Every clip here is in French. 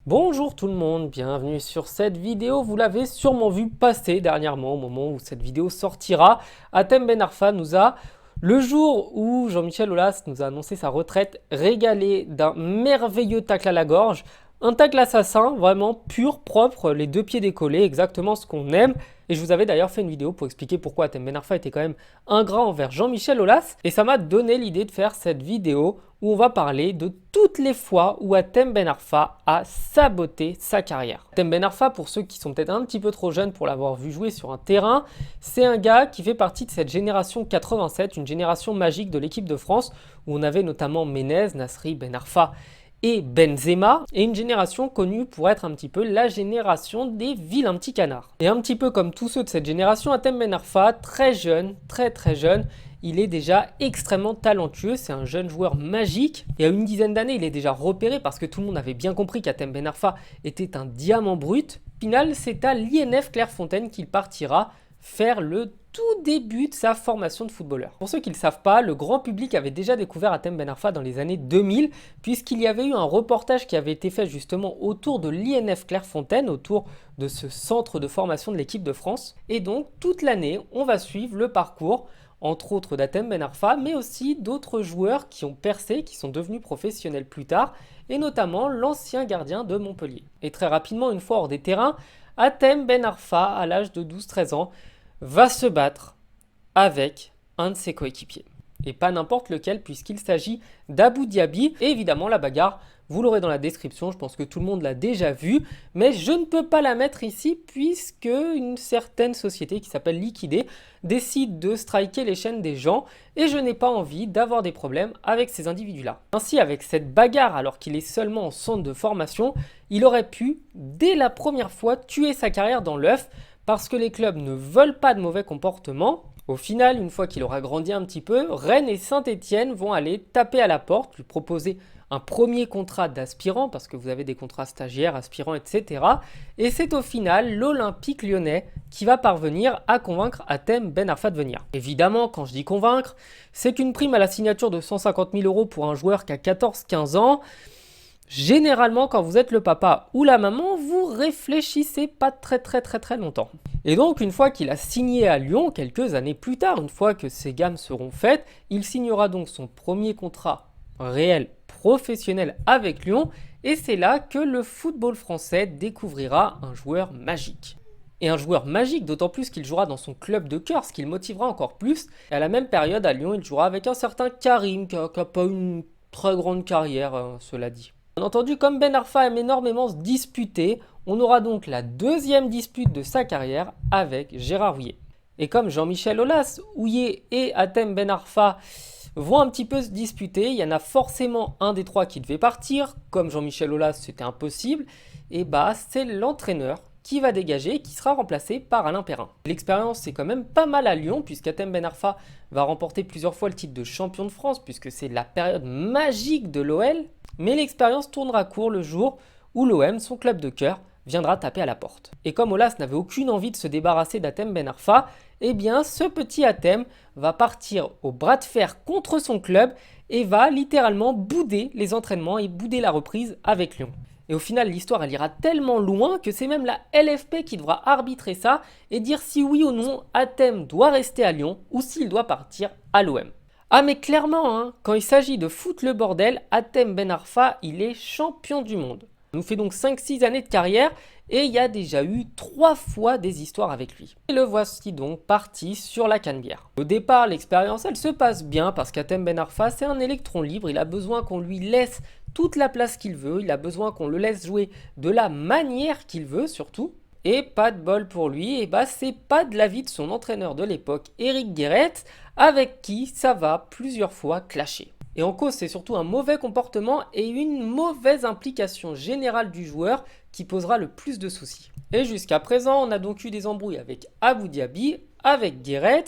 Bonjour tout le monde, bienvenue sur cette vidéo. Vous l'avez sûrement vu passer dernièrement au moment où cette vidéo sortira. Hatem Ben Arfa nous a, le jour où Jean-Michel Aulas nous a annoncé sa retraite, régalé d'un merveilleux tacle à la gorge. Un tacle assassin, vraiment pur, propre, les deux pieds décollés, exactement ce qu'on aime. Et je vous avais d'ailleurs fait une vidéo pour expliquer pourquoi Hatem Ben Arfa était quand même ingrat envers Jean-Michel Aulas. Et ça m'a donné l'idée de faire cette vidéo où on va parler de toutes les fois où Hatem Ben Arfa a saboté sa carrière. Hatem Ben Arfa, pour ceux qui sont peut-être un petit peu trop jeunes pour l'avoir vu jouer sur un terrain, c'est un gars qui fait partie de cette génération 87, une génération magique de l'équipe de France, où on avait notamment Menez, Nasri, Ben Arfa et Benzema, et une génération connue pour être un petit peu la génération des vilains petits canards. Et un petit peu comme tous ceux de cette génération, Hatem Ben Arfa, très jeune, très jeune, il est déjà extrêmement talentueux, c'est un jeune joueur magique. Et à une dizaine d'années, il est déjà repéré parce que tout le monde avait bien compris qu'Hatem Ben Arfa était un diamant brut. Au final, c'est à l'INF Clairefontaine qu'il partira faire le tout début de sa formation de footballeur. Pour ceux qui ne le savent pas, le grand public avait déjà découvert Hatem Ben Arfa dans les années 2000, puisqu'il y avait eu un reportage qui avait été fait justement autour de l'INF Clairefontaine, autour de ce centre de formation de l'équipe de France. Et donc, toute l'année, on va suivre le parcours entre autres d'Hatem Ben Arfa, mais aussi d'autres joueurs qui ont percé, qui sont devenus professionnels plus tard, et notamment l'ancien gardien de Montpellier. Et très rapidement, une fois hors des terrains, Hatem Ben Arfa, à l'âge de 12-13 ans, va se battre avec un de ses coéquipiers. Et pas n'importe lequel, puisqu'il s'agit d'Abou Diaby. Et évidemment, la bagarre, vous l'aurez dans la description, je pense que tout le monde l'a déjà vue, mais je ne peux pas la mettre ici, puisque une certaine société qui s'appelle Liquidé décide de striker les chaînes des gens, et je n'ai pas envie d'avoir des problèmes avec ces individus-là. Ainsi, avec cette bagarre, alors qu'il est seulement en centre de formation, il aurait pu, dès la première fois, tuer sa carrière dans l'œuf, parce que les clubs ne veulent pas de mauvais comportements. Au final, une fois qu'il aura grandi un petit peu, Rennes et Saint-Étienne vont aller taper à la porte, lui proposer un premier contrat d'aspirant, parce que vous avez des contrats stagiaires, aspirants, etc. Et c'est au final l'Olympique lyonnais qui va parvenir à convaincre Hatem Ben Arfa de venir. Évidemment, quand je dis convaincre, c'est qu'une prime à la signature de 150 000 € pour un joueur qui a 14-15 ans, généralement, quand vous êtes le papa ou la maman, vous réfléchissez pas très longtemps. Et donc, une fois qu'il a signé à Lyon, quelques années plus tard, une fois que ces gammes seront faites, il signera donc son premier contrat réel professionnel avec Lyon, et c'est là que le football français découvrira un joueur magique. Et un joueur magique, d'autant plus qu'il jouera dans son club de cœur, ce qui le motivera encore plus. Et à la même période, à Lyon, il jouera avec un certain Karim, qui n'a pas une très grande carrière, cela dit. Bien entendu, comme Ben Arfa aime énormément se disputer, on aura donc la deuxième dispute de sa carrière avec Gérard Houllier. Et comme Jean-Michel Aulas, Houllier et Hatem Ben Arfa vont un petit peu se disputer, il y en a forcément un des trois qui devait partir, comme Jean-Michel Aulas c'était impossible, et bah c'est l'entraîneur qui va dégager, qui sera remplacé par Alain Perrin. L'expérience c'est quand même pas mal à Lyon, puisqu'Hatem Ben Arfa va remporter plusieurs fois le titre de champion de France, puisque c'est la période magique de l'OL, mais l'expérience tournera court le jour où l'OM, son club de cœur, viendra taper à la porte. Et comme Aulas n'avait aucune envie de se débarrasser d'Hatem Ben Arfa, eh bien ce petit Hatem va partir au bras de fer contre son club et va littéralement bouder les entraînements et bouder la reprise avec Lyon. Et au final, l'histoire elle ira tellement loin que c'est même la LFP qui devra arbitrer ça et dire si oui ou non Hatem doit rester à Lyon ou s'il doit partir à l'OM. Ah mais clairement, hein, quand il s'agit de foutre le bordel, Hatem Ben Arfa, il est champion du monde. Il nous fait donc 5-6 années de carrière et il y a déjà eu 3 fois des histoires avec lui. Et le voici donc parti sur la Canebière. Au départ, l'expérience elle se passe bien parce qu'Hatem Ben Arfa c'est un électron libre, il a besoin qu'on lui laisse toute la place qu'il veut, il a besoin qu'on le laisse jouer de la manière qu'il veut surtout. Et pas de bol pour lui, et bah c'est pas de l'avis de son entraîneur de l'époque, Eric Guéret, avec qui ça va plusieurs fois clasher. Et en cause, c'est surtout un mauvais comportement et une mauvaise implication générale du joueur qui posera le plus de soucis. Et jusqu'à présent, on a donc eu des embrouilles avec Abou Diaby, avec Guéret,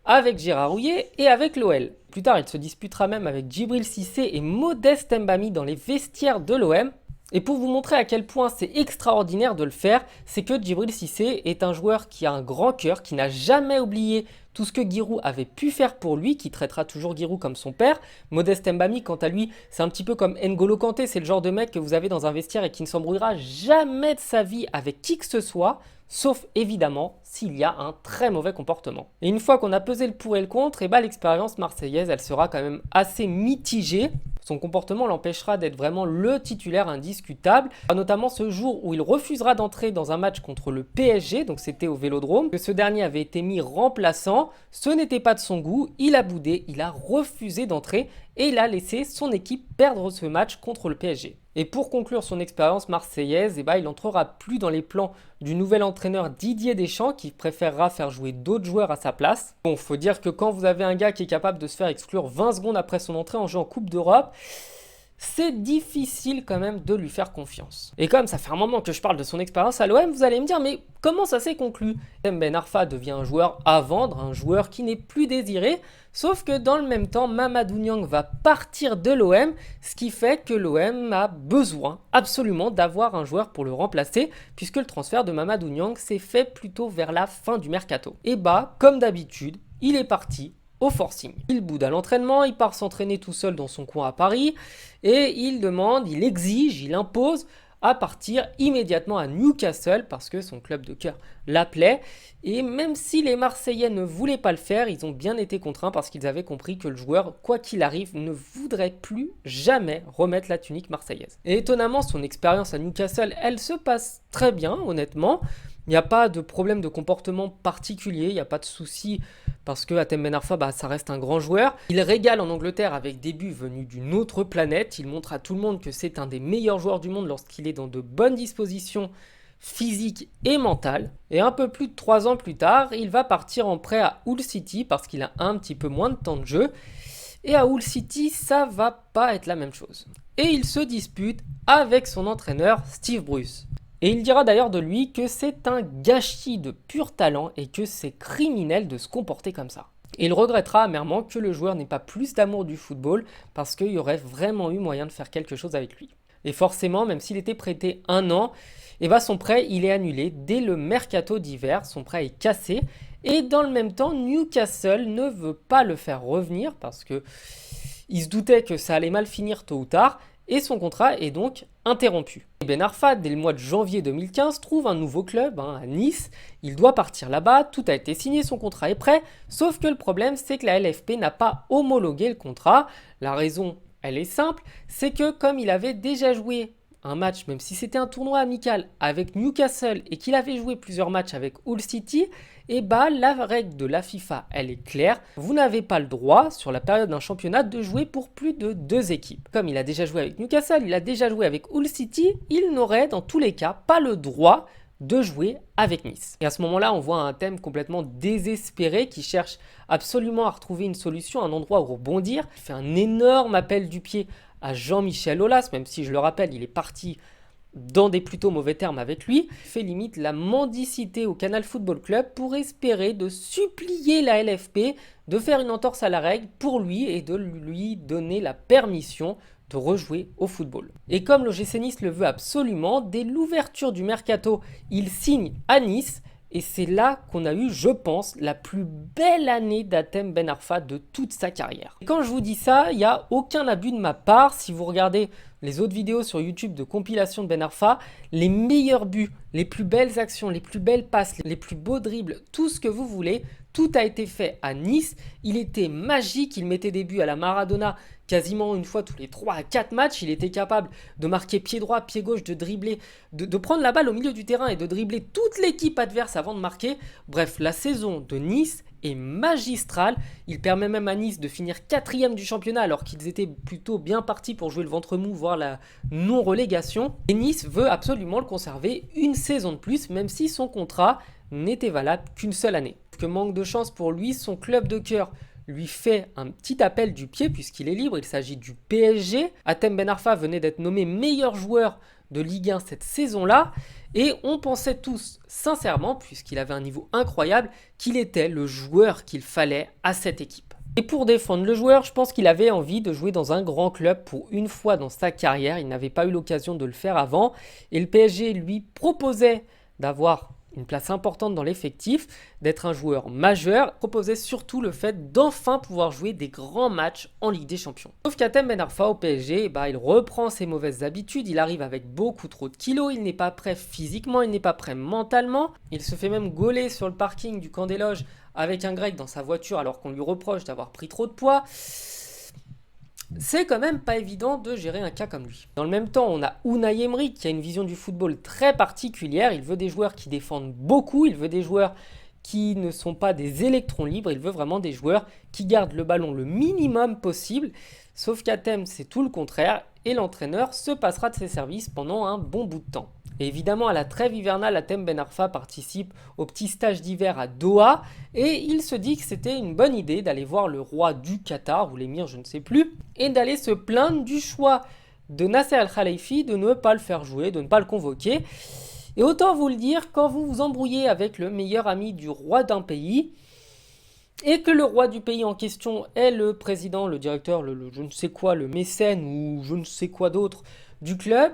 avec Gérard Houllier et avec l'OL. Plus tard, il se disputera même avec Djibril Cissé et Modeste Mbami dans les vestiaires de l'OM. Et pour vous montrer à quel point c'est extraordinaire de le faire, c'est que Djibril Cissé est un joueur qui a un grand cœur, qui n'a jamais oublié tout ce que Giroud avait pu faire pour lui, qui traitera toujours Giroud comme son père. Modeste Mbami, quant à lui, c'est un petit peu comme N'Golo Kanté, c'est le genre de mec que vous avez dans un vestiaire et qui ne s'embrouillera jamais de sa vie avec qui que ce soit, sauf évidemment s'il y a un très mauvais comportement. Et une fois qu'on a pesé le pour et le contre, l'expérience marseillaise, elle sera quand même assez mitigée. Son comportement l'empêchera d'être vraiment le titulaire indiscutable, notamment ce jour où il refusera d'entrer dans un match contre le PSG, donc c'était au Vélodrome, que ce dernier avait été mis remplaçant, ce n'était pas de son goût, il a boudé, il a refusé d'entrer et il a laissé son équipe perdre ce match contre le PSG. Et pour conclure son expérience marseillaise, il n'entrera plus dans les plans du nouvel entraîneur Didier Deschamps qui préférera faire jouer d'autres joueurs à sa place. Bon, faut dire que quand vous avez un gars qui est capable de se faire exclure 20 secondes après son entrée en jeu en Coupe d'Europe, c'est difficile quand même de lui faire confiance. Et comme ça fait un moment que je parle de son expérience à l'OM, vous allez me dire, mais comment ça s'est conclu? Ben Arfa devient un joueur à vendre, un joueur qui n'est plus désiré, sauf que dans le même temps, Mamadou Niang va partir de l'OM, ce qui fait que l'OM a besoin absolument d'avoir un joueur pour le remplacer, puisque le transfert de Mamadou Niang s'est fait plutôt vers la fin du mercato. Et comme d'habitude, il est parti au forcing. Il boude à l'entraînement, il part s'entraîner tout seul dans son coin à Paris et il demande, il exige, il impose à partir immédiatement à Newcastle parce que son club de cœur l'appelait. Et même si les Marseillais ne voulaient pas le faire, ils ont bien été contraints parce qu'ils avaient compris que le joueur, quoi qu'il arrive, ne voudrait plus jamais remettre la tunique marseillaise. Et étonnamment, son expérience à Newcastle, elle se passe très bien, honnêtement. Il n'y a pas de problème de comportement particulier, il n'y a pas de souci parce que Hatem Ben Arfa, ça reste un grand joueur. Il régale en Angleterre avec des buts venus d'une autre planète. Il montre à tout le monde que c'est un des meilleurs joueurs du monde lorsqu'il est dans de bonnes dispositions physiques et mentales. Et un peu plus de 3 ans plus tard, il va partir en prêt à Hull City parce qu'il a un petit peu moins de temps de jeu. Et à Hull City, ça va pas être la même chose. Et il se dispute avec son entraîneur Steve Bruce. Et il dira d'ailleurs de lui que c'est un gâchis de pur talent et que c'est criminel de se comporter comme ça. Et il regrettera amèrement que le joueur n'ait pas plus d'amour du football parce qu'il y aurait vraiment eu moyen de faire quelque chose avec lui. Et forcément, même s'il était prêté 1 an, son prêt il est annulé dès le mercato d'hiver, son prêt est cassé. Et dans le même temps, Newcastle ne veut pas le faire revenir parce que il se doutait que ça allait mal finir tôt ou tard. Et son contrat est donc interrompu. Ben Arfa, dès le mois de janvier 2015, trouve un nouveau club à Nice. Il doit partir là-bas, tout a été signé, son contrat est prêt. Sauf que le problème, c'est que la LFP n'a pas homologué le contrat. La raison, elle est simple, c'est que comme il avait déjà joué un match, même si c'était un tournoi amical avec Newcastle et qu'il avait joué plusieurs matchs avec Hull City, la règle de la FIFA, elle est claire. Vous n'avez pas le droit, sur la période d'un championnat, de jouer pour plus de 2 équipes. Comme il a déjà joué avec Newcastle, il a déjà joué avec Hull City, il n'aurait dans tous les cas pas le droit de jouer avec Nice. Et à ce moment-là, on voit un thème complètement désespéré qui cherche absolument à retrouver une solution, un endroit où rebondir. Il fait un énorme appel du pied à Jean-Michel Aulas, même si je le rappelle, il est parti dans des plutôt mauvais termes avec lui, fait limite la mendicité au Canal Football Club pour espérer de supplier la LFP de faire une entorse à la règle pour lui et de lui donner la permission de rejouer au football. Et comme l'OGC Nice le veut absolument, dès l'ouverture du mercato, il signe à Nice. Et c'est là qu'on a eu, je pense, la plus belle année d'Hatem Ben Arfa de toute sa carrière. Et quand je vous dis ça, il n'y a aucun abus de ma part. Si vous regardez les autres vidéos sur YouTube de compilation de Ben Arfa, les meilleurs buts, les plus belles actions, les plus belles passes, les plus beaux dribbles, tout ce que vous voulez, tout a été fait à Nice. Il était magique, il mettait des buts à la Maradona quasiment une fois tous les 3 à 4 matchs. Il était capable de marquer pied droit, pied gauche, de dribbler, de prendre la balle au milieu du terrain et de dribbler toute l'équipe adverse avant de marquer. Bref, la saison de Nice est magistrale. Il permet même à Nice de finir 4e du championnat alors qu'ils étaient plutôt bien partis pour jouer le ventre mou, voire la non-relégation. Et Nice veut absolument le conserver une saison de plus, même si son contrat n'était valable qu'une seule année. Que manque de chance pour lui, son club de cœur lui fait un petit appel du pied puisqu'il est libre, il s'agit du PSG. Hatem Ben Arfa venait d'être nommé meilleur joueur de Ligue 1 cette saison-là et on pensait tous sincèrement, puisqu'il avait un niveau incroyable, qu'il était le joueur qu'il fallait à cette équipe. Et pour défendre le joueur, je pense qu'il avait envie de jouer dans un grand club pour une fois dans sa carrière. Il n'avait pas eu l'occasion de le faire avant. Et le PSG lui proposait d'avoir une place importante dans l'effectif, d'être un joueur majeur, proposait surtout le fait d'enfin pouvoir jouer des grands matchs en Ligue des Champions. Sauf qu'Hatem Ben Arfa au PSG, il reprend ses mauvaises habitudes, il arrive avec beaucoup trop de kilos, il n'est pas prêt physiquement, il n'est pas prêt mentalement, il se fait même gauler sur le parking du camp des loges avec un grec dans sa voiture alors qu'on lui reproche d'avoir pris trop de poids. C'est quand même pas évident de gérer un cas comme lui. Dans le même temps, on a Unai Emery qui a une vision du football très particulière. Il veut des joueurs qui défendent beaucoup, il veut des joueurs qui ne sont pas des électrons libres, il veut vraiment des joueurs qui gardent le ballon le minimum possible. Sauf qu'Hatem, c'est tout le contraire et l'entraîneur se passera de ses services pendant un bon bout de temps. Et évidemment, à la trêve hivernale, Hatem Ben Arfa participe au petit stage d'hiver à Doha et il se dit que c'était une bonne idée d'aller voir le roi du Qatar, ou l'émir, je ne sais plus, et d'aller se plaindre du choix de Nasser Al-Khelaifi de ne pas le faire jouer, de ne pas le convoquer. Et autant vous le dire, quand vous vous embrouillez avec le meilleur ami du roi d'un pays, et que le roi du pays en question est le président, le directeur, le je ne sais quoi, le mécène ou je ne sais quoi d'autre du club,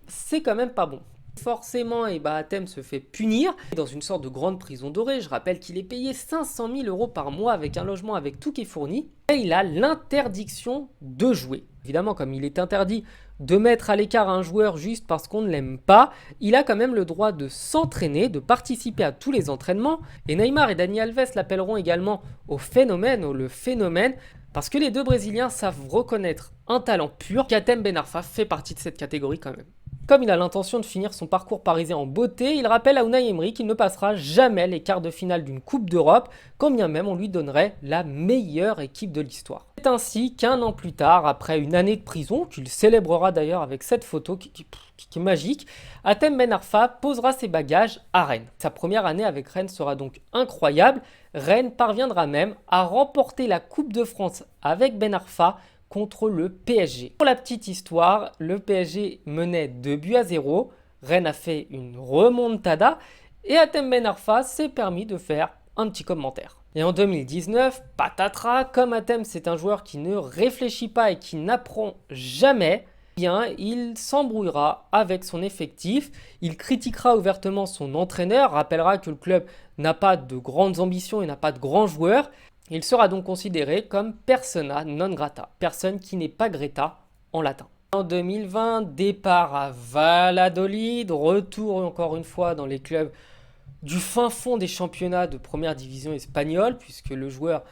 c'est quand même pas bon. Forcément, Hatem se fait punir dans une sorte de grande prison dorée. Je rappelle qu'il est payé 500 000 € par mois avec un logement avec tout qui est fourni. Et il a l'interdiction de jouer. Évidemment, comme il est interdit de mettre à l'écart un joueur juste parce qu'on ne l'aime pas, il a quand même le droit de s'entraîner, de participer à tous les entraînements. Et Neymar et Dani Alves l'appelleront également au phénomène, ou le phénomène, parce que les deux Brésiliens savent reconnaître un talent pur. Hatem Ben Arfa fait partie de cette catégorie quand même. Comme il a l'intention de finir son parcours parisien en beauté, il rappelle à Unai Emery qu'il ne passera jamais les quarts de finale d'une Coupe d'Europe, quand bien même on lui donnerait la meilleure équipe de l'histoire. C'est ainsi qu'un an plus tard, après une année de prison, qu'il célébrera d'ailleurs avec cette photo qui est magique, Hatem Ben Arfa posera ses bagages à Rennes. Sa première année avec Rennes sera donc incroyable. Rennes parviendra même à remporter la Coupe de France avec Ben Arfa contre le PSG. Pour la petite histoire, le PSG menait 2-0, Rennes a fait une remontada et Hatem Ben Arfa s'est permis de faire un petit commentaire. Et en 2019, patatras, comme Hatem c'est un joueur qui ne réfléchit pas et qui n'apprend jamais, bien il s'embrouillera avec son effectif, il critiquera ouvertement son entraîneur, rappellera que le club n'a pas de grandes ambitions et n'a pas de grands joueurs. Il sera donc considéré comme persona non grata, personne qui n'est pas Greta en latin. En 2020, départ à Valladolid, retour encore une fois dans les clubs du fin fond des championnats de première division espagnole, puisque le joueur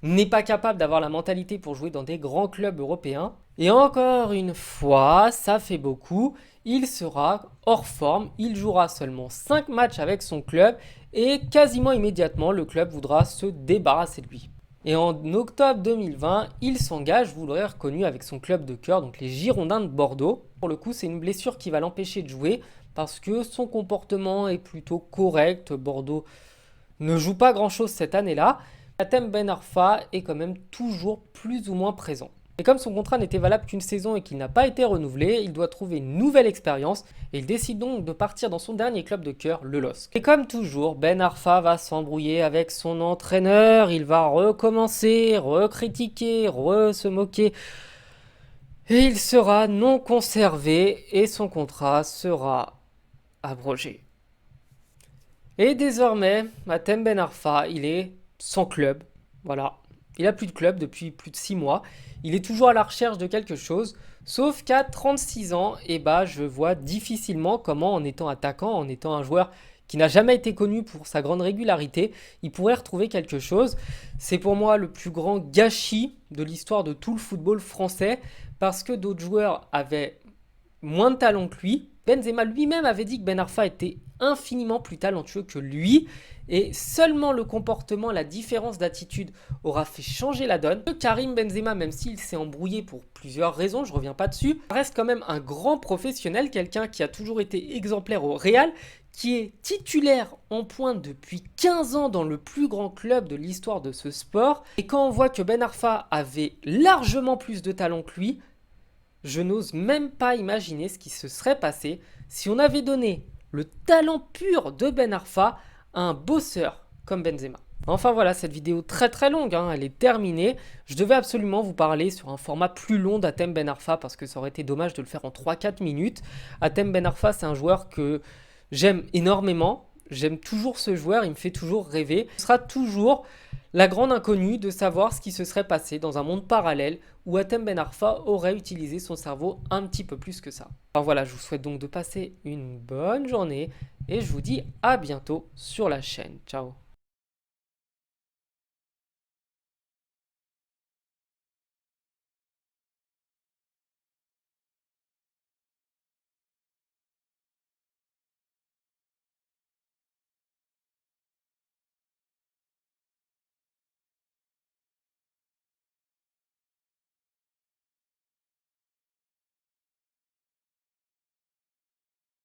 n'est pas capable d'avoir la mentalité pour jouer dans des grands clubs européens. Et encore une fois, ça fait beaucoup, il sera hors forme, il jouera seulement 5 matchs avec son club et quasiment immédiatement le club voudra se débarrasser de lui. Et en octobre 2020, il s'engage, vous l'aurez reconnu, avec son club de cœur, donc les Girondins de Bordeaux. Pour le coup, c'est une blessure qui va l'empêcher de jouer parce que son comportement est plutôt correct. Bordeaux ne joue pas grand-chose cette année-là. Hatem Ben Arfa est quand même toujours plus ou moins présent. Et comme son contrat n'était valable qu'une saison et qu'il n'a pas été renouvelé, il doit trouver une nouvelle expérience et il décide donc de partir dans son dernier club de cœur, le LOSC. Et comme toujours, Ben Arfa va s'embrouiller avec son entraîneur, il va recommencer, recritiquer, se moquer et il sera non conservé et son contrat sera abrogé. Et désormais, Hatem Ben Arfa, il est sans club, voilà. Il n'a plus de club depuis plus de 6 mois. Il est toujours à la recherche de quelque chose. Sauf qu'à 36 ans, je vois difficilement comment, en étant attaquant, en étant un joueur qui n'a jamais été connu pour sa grande régularité, il pourrait retrouver quelque chose. C'est pour moi le plus grand gâchis de l'histoire de tout le football français, parce que d'autres joueurs avaient moins de talent que lui. Benzema lui-même avait dit que Ben Arfa était infiniment plus talentueux que lui et seulement le comportement, la différence d'attitude aura fait changer la donne. Karim Benzema, même s'il s'est embrouillé pour plusieurs raisons, je reviens pas dessus, reste quand même un grand professionnel, quelqu'un qui a toujours été exemplaire au Real, qui est titulaire en pointe depuis 15 ans dans le plus grand club de l'histoire de ce sport. Et quand on voit que Ben Arfa avait largement plus de talent que lui, je n'ose même pas imaginer ce qui se serait passé si on avait donné le talent pur de Ben Arfa à un bosseur comme Benzema. Enfin voilà, cette vidéo très longue, hein, elle est terminée. Je devais absolument vous parler sur un format plus long d'Hatem Ben Arfa parce que ça aurait été dommage de le faire en 3-4 minutes. Hatem Ben Arfa, c'est un joueur que j'aime énormément. J'aime toujours ce joueur, il me fait toujours rêver. Ce sera toujours la grande inconnue de savoir ce qui se serait passé dans un monde parallèle où Hatem Ben Arfa aurait utilisé son cerveau un petit peu plus que ça. Enfin voilà, je vous souhaite donc de passer une bonne journée et je vous dis à bientôt sur la chaîne. Ciao.